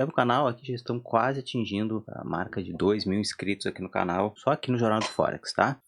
No canal aqui já estamos quase atingindo a marca de 2.000 inscritos aqui no canal, só aqui no Jornal do Forex, tá?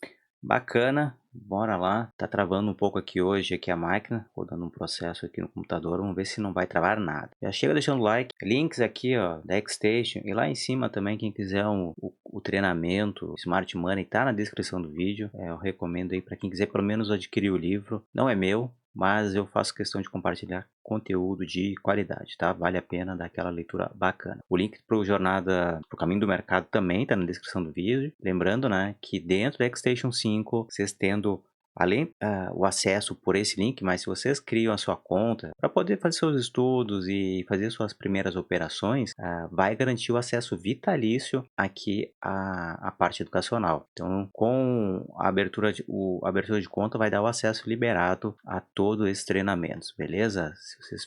Bacana, bora lá. Tá travando um pouco aqui hoje aqui a máquina, rodando um processo aqui no computador, vamos ver se não vai travar nada. Já chega deixando o like, links aqui ó, da Xstation e lá em cima também quem quiser o treinamento Smart Money tá na descrição do vídeo. Eu recomendo aí para quem quiser pelo menos adquirir o livro, não é meu, mas eu faço questão de compartilhar conteúdo de qualidade, tá? Vale a pena dar aquela leitura bacana. O link para o Jornada pro Caminho do Mercado também está na descrição do vídeo. Lembrando, né, que dentro da Xstation 5, vocês tendo além o acesso por esse link, mas se vocês criam a sua conta para poder fazer seus estudos e fazer suas primeiras operações, vai garantir o acesso vitalício aqui à parte educacional. Então, com a abertura de conta, vai dar o acesso liberado a todos esses treinamentos, beleza? Se vocês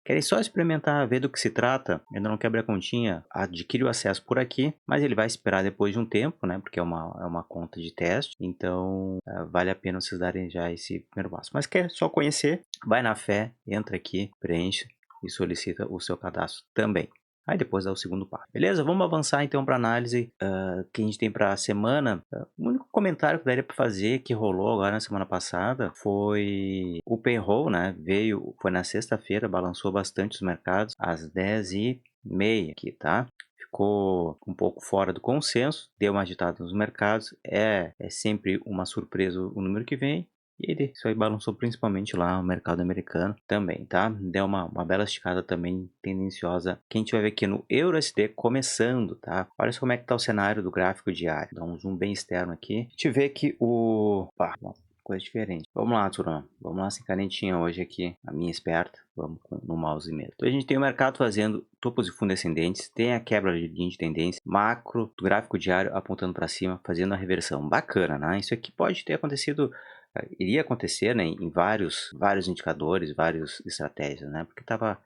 querem só experimentar, ver do que se trata, ainda não quebra a continha, adquire o acesso por aqui, mas ele vai esperar depois de um tempo, né? Porque é uma conta de teste, então vale a pena vocês darem já esse primeiro passo. Mas quer só conhecer, vai na fé, entra aqui, preenche e solicita o seu cadastro também. Aí depois dá o segundo passo. Beleza? Vamos avançar então para a análise que a gente tem para a semana. O único comentário que daria para fazer que rolou agora na semana passada foi o payroll, né? Foi na sexta-feira, balançou bastante os mercados às 10h30 aqui, tá? Ficou um pouco fora do consenso, deu uma agitada nos mercados, é sempre uma surpresa o número que vem, e isso aí balançou principalmente lá o mercado americano também, tá? Deu uma bela esticada também tendenciosa, que a gente vai ver aqui no EURUSD começando, tá? Olha só como é que tá o cenário do gráfico diário, dá um zoom bem externo aqui, a gente vê que coisa diferente. Vamos lá, turma. Vamos lá, sem canetinha hoje aqui, a minha esperta. Vamos no mouse mesmo. Então a gente tem o mercado fazendo topos e fundos ascendentes, tem a quebra de linha de tendência, macro do gráfico diário apontando para cima, fazendo a reversão. Bacana, né? Isso aqui pode ter acontecido, iria acontecer, né, em vários indicadores, várias estratégias, né? Porque tava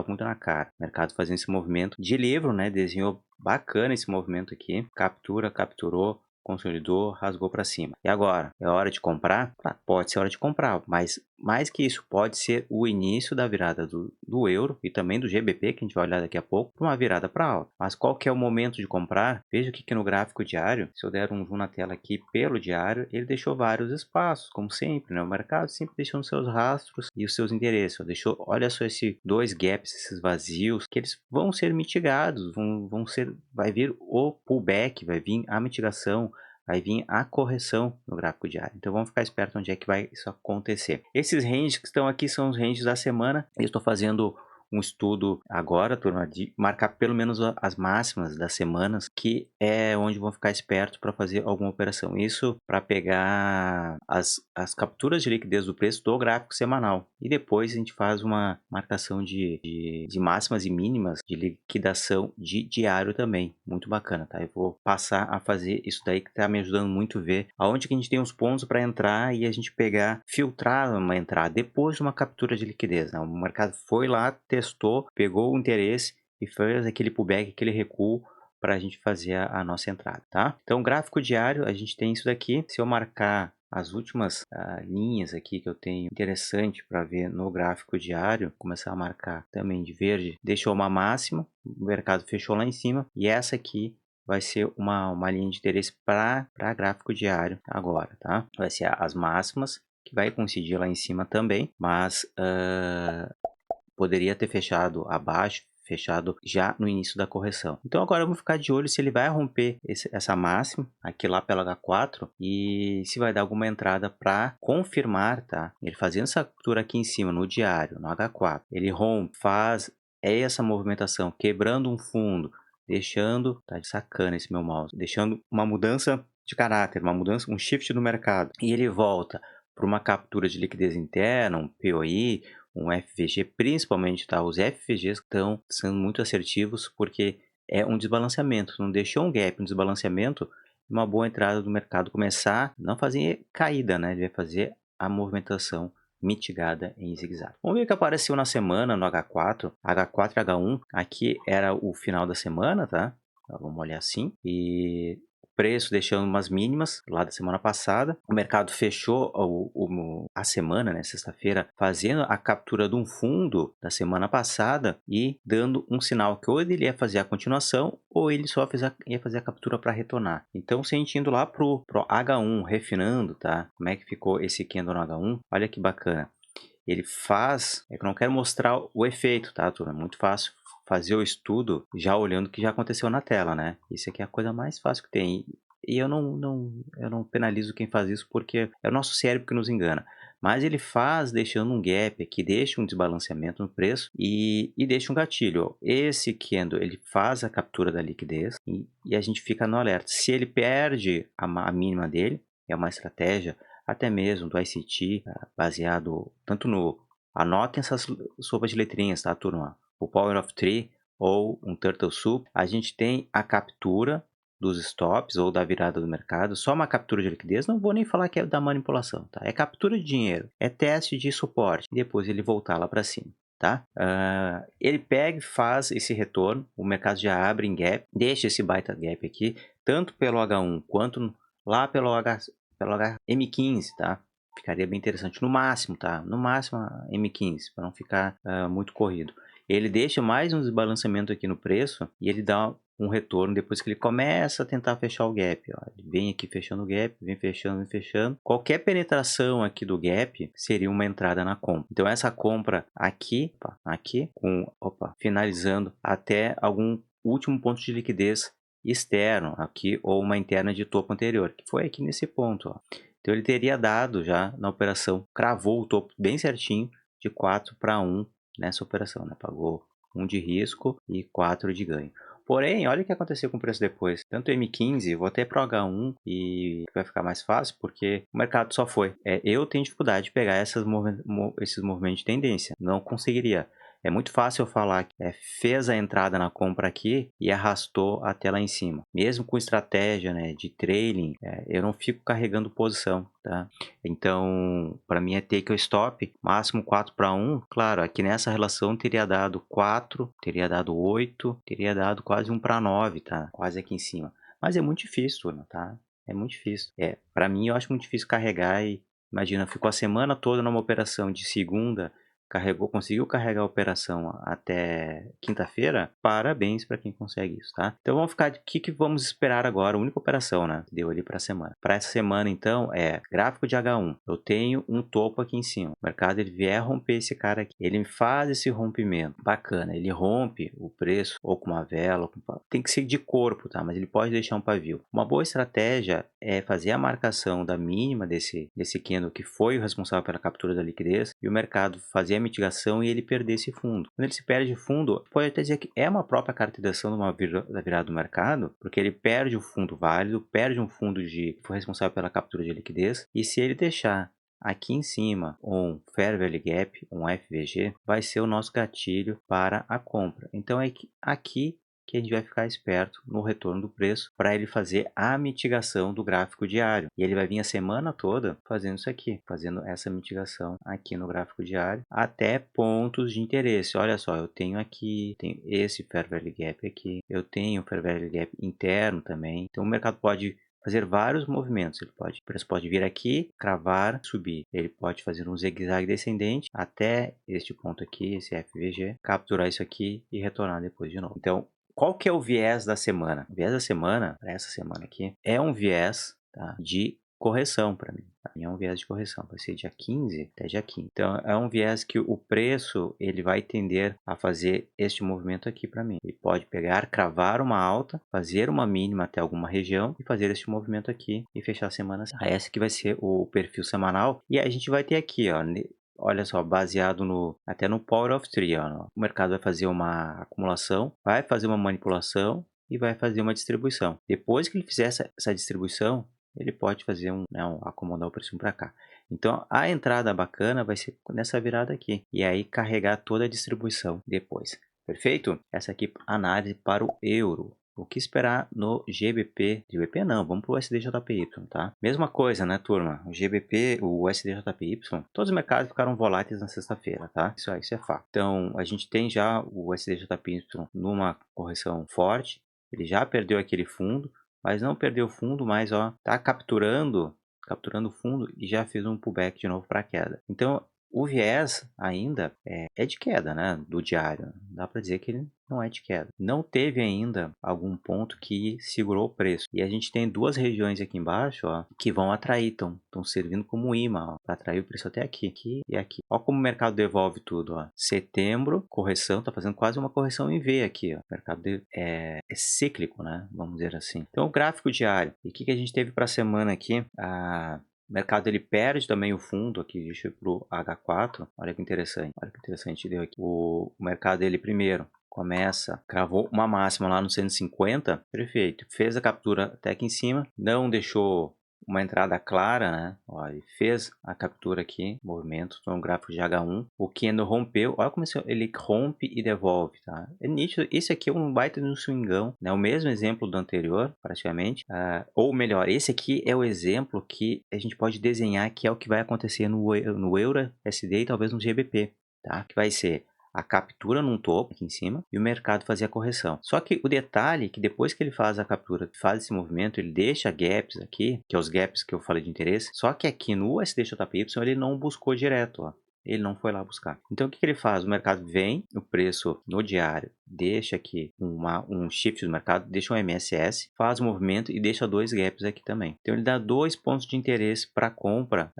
muito na cara. O mercado fazendo esse movimento de livro, né? Desenhou bacana esse movimento aqui. Capturou, consolidou, rasgou para cima. E agora? É hora de comprar? Pode ser hora de comprar, mas mais que isso, pode ser o início da virada do euro e também do GBP, que a gente vai olhar daqui a pouco, para uma virada para alta. Mas qual que é o momento de comprar? Veja aqui que no gráfico diário, se eu der um zoom na tela aqui pelo diário, ele deixou vários espaços, como sempre, né? O mercado sempre deixando seus rastros e os seus endereços. Olha só esses dois gaps, esses vazios, que eles vão ser mitigados, vai vir o pullback, vai vir a mitigação, vai vir a correção no gráfico diário. Então vamos ficar esperto onde é que vai isso acontecer. Esses ranges que estão aqui são os ranges da semana. Eu estou fazendo um estudo agora, turma, de marcar pelo menos as máximas das semanas, que é onde vão ficar espertos para fazer alguma operação. Isso para pegar as capturas de liquidez do preço do gráfico semanal. E depois a gente faz uma marcação de máximas e mínimas de liquidação de diário também. Muito bacana, tá? Eu vou passar a fazer isso daí que está me ajudando muito a ver aonde que a gente tem os pontos para entrar e a gente filtrar uma entrada depois de uma captura de liquidez, né? O mercado foi lá, testou, pegou o interesse e fez aquele pullback, aquele recuo para a gente fazer a nossa entrada, tá? Então, gráfico diário, a gente tem isso daqui. Se eu marcar as últimas linhas aqui que eu tenho interessante para ver no gráfico diário, começar a marcar também de verde, deixou uma máxima, o mercado fechou lá em cima, e essa aqui vai ser uma linha de interesse para gráfico diário agora, tá? Vai ser as máximas, que vai coincidir lá em cima também, mas poderia ter fechado abaixo, fechado já no início da correção. Então agora vamos ficar de olho se ele vai romper essa máxima aqui lá pela H4 e se vai dar alguma entrada para confirmar, tá? Ele fazendo essa captura aqui em cima no diário, no H4, ele rompe, faz essa movimentação, quebrando um fundo, deixando, tá de sacana esse meu mouse, deixando uma mudança de caráter, um shift no mercado, e ele volta para uma captura de liquidez interna, um POI, um FVG, principalmente, tá? Os FVGs estão sendo muito assertivos porque é um desbalanceamento, não deixou um gap, um desbalanceamento, uma boa entrada do mercado começar, não fazer caída, né? Ele vai fazer a movimentação mitigada em zigue-zague. Vamos ver o que apareceu na semana no H4, H4 e H1, aqui era o final da semana, tá? Então, vamos olhar assim, e preço deixando umas mínimas lá da semana passada. O mercado fechou a semana, né, sexta-feira, fazendo a captura de um fundo da semana passada e dando um sinal que ou ele ia fazer a continuação ou ele só ia fazer a captura para retornar. Então, se a gente indo lá pro H1 refinando, tá? Como é que ficou esse candle no H1? Olha que bacana. Ele faz, é que eu não quero mostrar o efeito, tá, turma? É muito fácil fazer o estudo já olhando o que já aconteceu na tela, né? Isso aqui é a coisa mais fácil que tem. E eu não penalizo quem faz isso porque é o nosso cérebro que nos engana. Mas ele faz deixando um gap aqui, deixa um desbalanceamento no preço e deixa um gatilho. Ó. Esse candle, ele faz a captura da liquidez e a gente fica no alerta. Se ele perde a mínima dele, é uma estratégia até mesmo do ICT, baseado tanto no... Anotem essas sopas de letrinhas, tá, turma? O Power of Three ou um Turtle Soup, a gente tem a captura dos stops ou da virada do mercado, só uma captura de liquidez, não vou nem falar que é da manipulação, tá? É captura de dinheiro, é teste de suporte, e depois ele voltar lá para cima. Tá? Ele pega e faz esse retorno, o mercado já abre em gap, deixa esse baita gap aqui, tanto pelo H1 quanto lá pelo M15, tá? Ficaria bem interessante, no máximo, tá? No máximo a M15, para não ficar muito corrido. Ele deixa mais um desbalanceamento aqui no preço e ele dá um retorno depois que ele começa a tentar fechar o gap. Ó. Ele vem aqui fechando o gap, vem fechando. Qualquer penetração aqui do gap seria uma entrada na compra. Então essa compra aqui, finalizando até algum último ponto de liquidez externo aqui ou uma interna de topo anterior, que foi aqui nesse ponto. Ó. Então ele teria dado já na operação, cravou o topo bem certinho de 4 para 1 nessa operação, né? Pagou 1 de risco e 4 de ganho. Porém, olha o que aconteceu com o preço depois. Tanto o M15, vou até para o H1 e vai ficar mais fácil porque o mercado só foi. Eu tenho dificuldade de pegar esses movimentos de tendência. Não conseguiria. É muito fácil eu falar que fez a entrada na compra aqui e arrastou até lá em cima. Mesmo com estratégia, né, de trailing, eu não fico carregando posição, tá? Então, para mim é take ou stop, máximo 4 para 1. Claro, aqui nessa relação teria dado 4, teria dado 8, teria dado quase 1 para 9, tá? Quase aqui em cima. Mas é muito difícil, turma, tá? É muito difícil. Para mim eu acho muito difícil carregar e imagina, ficou a semana toda numa operação de segunda, conseguiu carregar a operação até quinta-feira, parabéns para quem consegue isso, tá? Então vamos ficar, o que vamos esperar agora? A única operação, né? Deu ali para a semana. Para essa semana, então, gráfico de H1. Eu tenho um topo aqui em cima. O mercado, ele vier romper esse cara aqui. Ele faz esse rompimento. Bacana. Ele rompe o preço, ou com uma vela, tem que ser de corpo, tá? Mas ele pode deixar um pavio. Uma boa estratégia é fazer a marcação da mínima desse candle que foi o responsável pela captura da liquidez e o mercado fazer a mitigação e ele perder esse fundo. Quando ele se perde fundo, pode até dizer que é uma própria caracterização da virada do mercado, porque ele perde o fundo válido, perde um fundo que foi responsável pela captura de liquidez, e se ele deixar aqui em cima um Fair Value Gap, um FVG, vai ser o nosso gatilho para a compra. Então é aqui que a gente vai ficar esperto no retorno do preço para ele fazer a mitigação do gráfico diário. E ele vai vir a semana toda fazendo isso aqui, fazendo essa mitigação aqui no gráfico diário até pontos de interesse. Olha só, eu tenho esse Fair Value Gap aqui, eu tenho o Fair Value Gap interno também. Então o mercado pode fazer vários movimentos. O preço pode vir aqui, cravar, subir. Ele pode fazer um zigue-zague descendente até este ponto aqui, esse FVG, capturar isso aqui e retornar depois de novo. Então, qual que é o viés da semana? O viés da semana, para essa semana aqui, é um viés, tá, de correção para mim. Para mim é um viés de correção, vai ser dia 15 até dia 15. Então é um viés que o preço ele vai tender a fazer este movimento aqui para mim. Ele pode pegar, cravar uma alta, fazer uma mínima até alguma região e fazer este movimento aqui e fechar a semana. Esse que vai ser o perfil semanal e a gente vai ter aqui, ó, olha só, baseado até no Power of Three, ó, o mercado vai fazer uma acumulação, vai fazer uma manipulação e vai fazer uma distribuição. Depois que ele fizer essa distribuição, ele pode fazer acomodar o preço para cá. Então a entrada bacana vai ser nessa virada aqui e aí carregar toda a distribuição depois. Perfeito? Essa aqui análise para o euro. O que esperar no GBP? GBP não, vamos para o SDJPY, tá? Mesma coisa, né, turma? O GBP, o SDJPY, todos os mercados ficaram voláteis na sexta-feira, tá? Isso é fato. Então, a gente tem já o SDJPY numa correção forte, ele já perdeu aquele fundo, mas não perdeu fundo, mas ó, tá capturando o fundo e já fez um pullback de novo para queda. Então, o viés ainda é de queda, né, do diário. Dá para dizer que ele não é de queda. Não teve ainda algum ponto que segurou o preço. E a gente tem duas regiões aqui embaixo, ó, que vão atrair, estão servindo como imã, para atrair o preço até aqui e aqui. Ó como o mercado devolve tudo, ó. Setembro, correção, tá fazendo quase uma correção em V aqui, ó. O mercado é cíclico, né, vamos dizer assim. Então, o gráfico diário. E o que a gente teve para a semana aqui? O mercado ele perde também o fundo aqui, deixa eu ir pro H4. Olha que interessante deu aqui. O mercado ele primeiro começa, cravou uma máxima lá no 150, perfeito. Fez a captura até aqui em cima, não deixou uma entrada clara, né? Olha, ele fez a captura aqui, movimento, no gráfico de H1. O candle rompeu, olha como ele rompe e devolve, tá? É nítido, esse aqui é um baita de um swingão, né? O mesmo exemplo do anterior, praticamente. Ou melhor, esse aqui é o exemplo que a gente pode desenhar que é o que vai acontecer no Euro SD e talvez no GBP, tá? Que vai ser a captura num topo aqui em cima e o mercado fazer a correção. Só que o detalhe é que depois que ele faz a captura, faz esse movimento, ele deixa gaps aqui, que é os gaps que eu falei de interesse, só que aqui no USD/JPY ele não buscou direto, ó. Ele não foi lá buscar. Então o que ele faz? O mercado vem, o preço no diário, deixa aqui um shift do mercado, deixa um MSS, faz o movimento e deixa dois gaps aqui também. Então ele dá dois pontos de interesse para compra,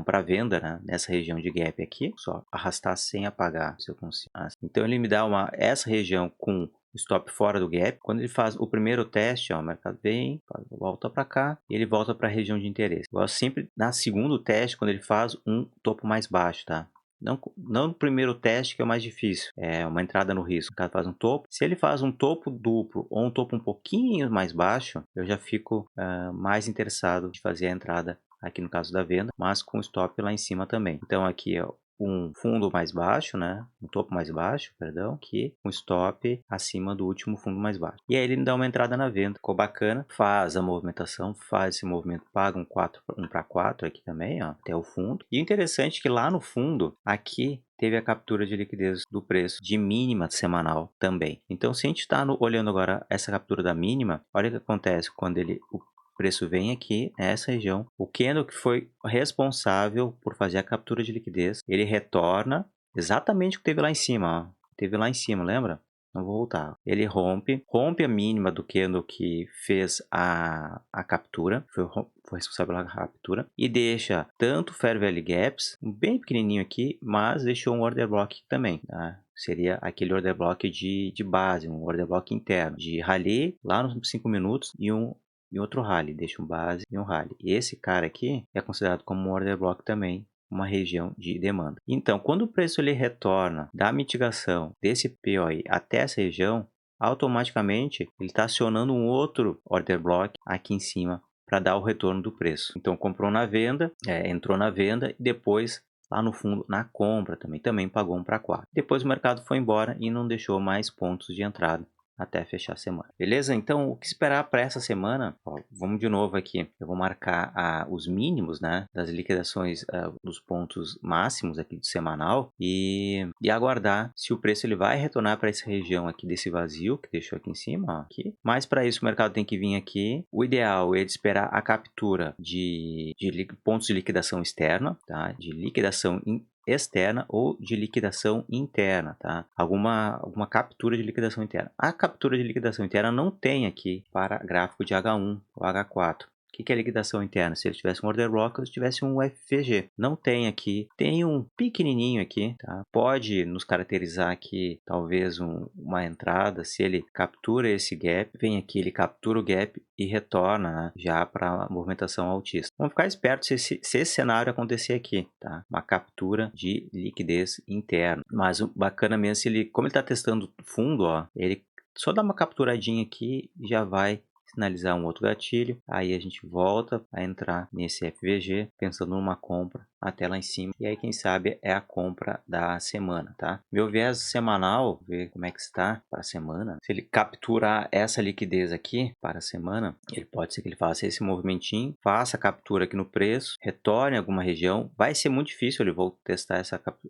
para venda, né, nessa região de gap aqui. Só arrastar sem apagar, se eu consigo. Então ele me dá essa região com stop fora do gap. Quando ele faz o primeiro teste, ó, o mercado vem, volta para cá e ele volta para a região de interesse. Igual sempre na segundo teste, quando ele faz um topo mais baixo, tá? Não no primeiro teste, que é o mais difícil, é uma entrada no risco. O cara faz um topo. Se ele faz um topo duplo ou um topo um pouquinho mais baixo, eu já fico mais interessado de fazer a entrada aqui no caso da venda, mas com stop lá em cima também. Então aqui é um fundo mais baixo, né? Um topo mais baixo, perdão, que um stop acima do último fundo mais baixo. E aí ele dá uma entrada na venda, ficou bacana, faz a movimentação, faz esse movimento, paga um para 4 aqui também, ó, até o fundo. E o interessante é que lá no fundo, aqui teve a captura de liquidez do preço de mínima semanal também. Então, se a gente está olhando agora essa captura da mínima, olha o que acontece quando o preço vem aqui nessa região. O candle que foi responsável por fazer a captura de liquidez, ele retorna exatamente o que teve lá em cima. Ó. Teve lá em cima, lembra? Não vou voltar. Ele rompe a mínima do candle que fez a captura, foi responsável pela captura, e deixa tanto Fair Value Gaps, bem pequenininho aqui, mas deixou um Order Block também. Tá? Seria aquele Order Block de base, um Order Block interno, de rally lá nos 5 minutos e outro rally, deixa um base e um rally. E esse cara aqui é considerado como um order block também, uma região de demanda. Então, quando o preço ele retorna da mitigação desse POI até essa região, automaticamente ele está acionando um outro order block aqui em cima para dar o retorno do preço. Então, comprou na venda, entrou na venda e depois lá no fundo na compra também pagou 1 para 4. Depois o mercado foi embora e não deixou mais pontos de entrada até fechar a semana. Beleza? Então, o que esperar para essa semana? Ó, vamos de novo aqui. Eu vou marcar os mínimos, né, das liquidações dos pontos máximos aqui do semanal e aguardar se o preço ele vai retornar para essa região aqui desse vazio que deixou aqui em cima, ó, aqui. Mas para isso o mercado tem que vir aqui. O ideal é de esperar a captura de pontos de liquidação externa, tá? De liquidação externa ou de liquidação interna, tá? Alguma captura de liquidação interna. A captura de liquidação interna não tem aqui para gráfico de H1 ou H4. O que é liquidação interna? Se ele tivesse um order block ou se tivesse um FVG. Não tem aqui. Tem um pequenininho aqui, tá? Pode nos caracterizar aqui, talvez, uma entrada. Se ele captura esse gap, vem aqui, ele captura o gap e retorna, né, já para a movimentação altista. Vamos ficar esperto se esse cenário acontecer aqui, tá? Uma captura de liquidez interna. Mas o bacana mesmo, como ele está testando fundo, ó, ele só dá uma capturadinha aqui e já vai sinalizar um outro gatilho, aí a gente volta a entrar nesse FVG pensando numa compra até lá em cima. E aí, quem sabe, é a compra da semana, tá? Meu viés semanal, ver como é que está para a semana. Se ele capturar essa liquidez aqui para a semana, ele pode ser que ele faça esse movimentinho, faça a captura aqui no preço, retorne a alguma região. Vai ser muito difícil, ele vou testar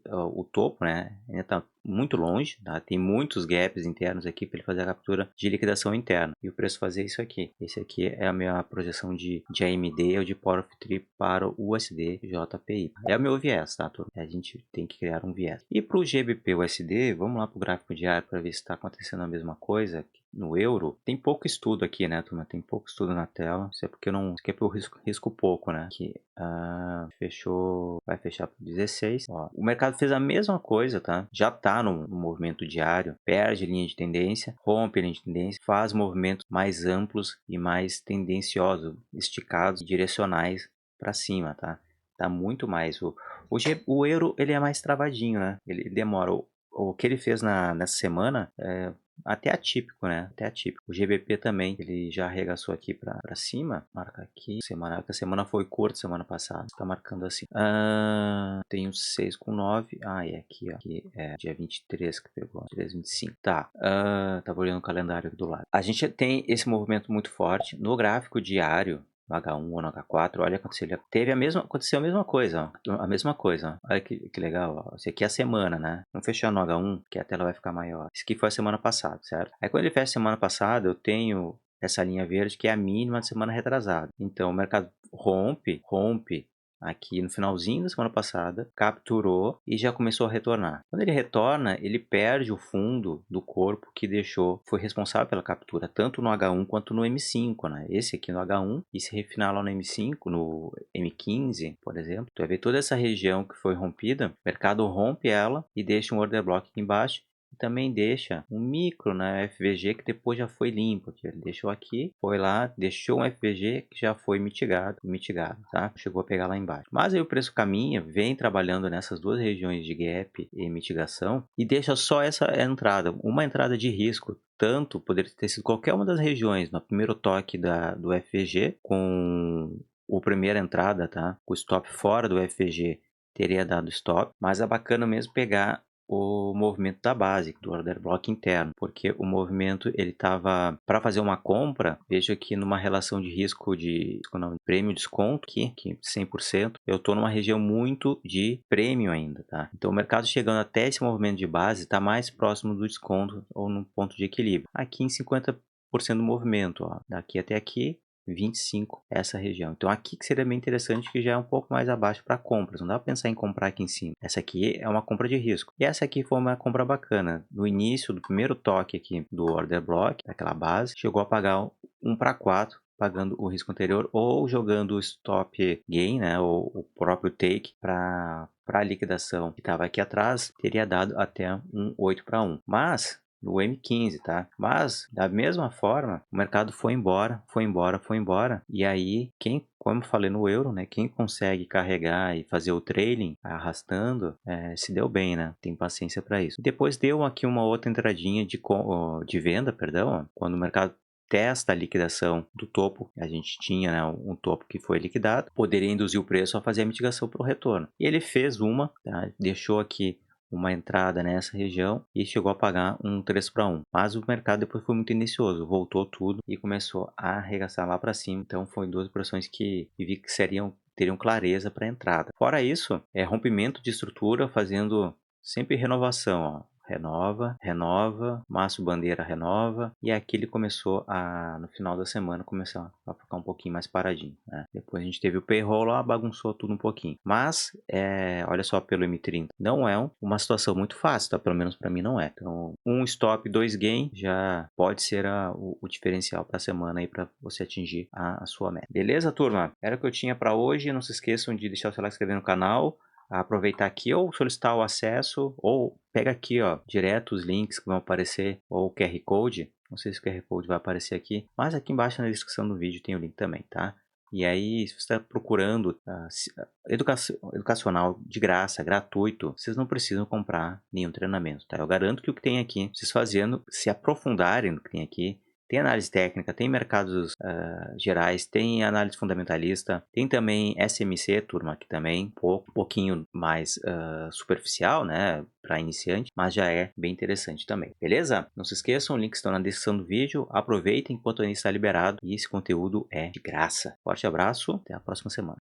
o topo, né? Ainda está muito longe, tá? Tem muitos gaps internos aqui para ele fazer a captura de liquidação interna. E o preço fazer isso aqui. Esse aqui é a minha projeção de AMD ou de Power of Three para o USD JPY. É o meu viés, tá, turma? A gente tem que criar um viés. E para o GBP USD, vamos lá para o gráfico diário para ver se está acontecendo a mesma coisa. No euro, tem pouco estudo aqui, né, turma? Tem pouco estudo na tela. Isso é porque eu não. Isso aqui é porque eu risco pouco, né? Aqui, fechou. Vai fechar para 16. Ó, o mercado fez a mesma coisa, tá? Já tá no movimento diário. Perde linha de tendência, rompe a linha de tendência, faz movimentos mais amplos e mais tendenciosos, esticados, direcionais para cima, tá? Tá muito mais. O euro, ele é mais travadinho, né? Ele demora. O que ele fez nessa semana é até atípico, né? Até atípico. O GBP também, ele já arregaçou aqui para cima. Marca aqui. A semana foi curta, semana passada. Está marcando assim. Tem um 6,9. E aqui, ó. Aqui é dia 23 que pegou. 23, 25. Tá. Tava olhando o calendário aqui do lado. A gente tem esse movimento muito forte. No gráfico diário, no H1 ou no H4, olha, aconteceu a mesma coisa, ó. A mesma coisa, ó. Olha que legal, ó. Esse aqui é a semana, né? Vamos fechar no H1, que a tela vai ficar maior. Esse aqui foi a semana passada, certo? Aí quando ele fecha a semana passada, eu tenho essa linha verde que é a mínima de semana retrasada. Então o mercado rompe aqui no finalzinho da semana passada, capturou e já começou a retornar. Quando ele retorna, ele perde o fundo do corpo que foi responsável pela captura, tanto no H1 quanto no M5, né? Esse aqui no H1 e se refinar lá no M5, no M15, por exemplo, tu vai ver toda essa região que foi rompida, o mercado rompe ela e deixa um order block aqui embaixo. Também deixa um micro na FVG que depois já foi limpo. Ele deixou aqui, foi lá, deixou um FVG que já foi mitigado, tá? Chegou a pegar lá embaixo. Mas aí o preço caminha, vem trabalhando nessas duas regiões de gap e mitigação e deixa só essa entrada, uma entrada de risco. Tanto poderia ter sido qualquer uma das regiões no primeiro toque do FVG com a primeira entrada, tá? O stop fora do FVG teria dado stop, mas é bacana mesmo pegar o movimento da base, do order block interno, porque o movimento ele estava para fazer uma compra, veja aqui numa relação de risco de prêmio desconto, que 100%, eu estou numa região muito de prêmio ainda, tá? Então o mercado chegando até esse movimento de base está mais próximo do desconto ou no ponto de equilíbrio. Aqui em 50% do movimento, ó, daqui até aqui 25 essa região. Então aqui que seria bem interessante, que já é um pouco mais abaixo para compras. Não dá para pensar em comprar aqui em cima. Essa aqui é uma compra de risco. E essa aqui foi uma compra bacana. No início do primeiro toque aqui do order block, daquela base, chegou a pagar 1 para 4, pagando o risco anterior ou jogando o stop gain, né, ou o próprio take para a liquidação que estava aqui atrás, teria dado até um 8 para 1. Mas no M15, tá? Mas, da mesma forma, o mercado foi embora. E aí, como eu falei no euro, né? Quem consegue carregar e fazer o trailing arrastando, se deu bem, né? Tem paciência para isso. Depois deu aqui uma outra entradinha de venda, perdão, quando o mercado testa a liquidação do topo, a gente tinha, né, um topo que foi liquidado, poderia induzir o preço a fazer a mitigação para o retorno. E ele fez uma, tá? Deixou aqui uma entrada nessa região e chegou a pagar um 3 para 1. Mas o mercado depois foi muito inicioso, voltou tudo e começou a arregaçar lá para cima. Então foi duas operações que vi que teriam clareza para a entrada. Fora isso, rompimento de estrutura fazendo sempre renovação, ó. Renova, maço bandeira renova, e aqui ele começou no final da semana, começou a ficar um pouquinho mais paradinho, né? Depois a gente teve o payroll lá, bagunçou tudo um pouquinho, mas olha só pelo M30, não é uma situação muito fácil, tá? Pelo menos para mim não é. Então, um stop, 2 gain já pode ser o diferencial para a semana aí para você atingir a sua meta. Beleza, turma? Era o que eu tinha para hoje. Não se esqueçam de deixar o seu like, se inscrever no canal, aproveitar aqui ou solicitar o acesso, ou pega aqui, ó, direto os links que vão aparecer, ou o QR Code. Não sei se o QR Code vai aparecer aqui, mas aqui embaixo na descrição do vídeo tem o link também, tá? E aí, se você está procurando educacional de graça, gratuito, vocês não precisam comprar nenhum treinamento, tá? Eu garanto que o que tem aqui, vocês fazendo, se aprofundarem no que tem aqui, Tem análise técnica, tem mercados gerais, tem análise fundamentalista, tem também SMC, turma, aqui também, um pouquinho mais superficial, né, para iniciante, mas já é bem interessante também, beleza? Não se esqueçam, links estão na descrição do vídeo, aproveitem enquanto ainda está liberado e esse conteúdo é de graça. Forte abraço, até a próxima semana.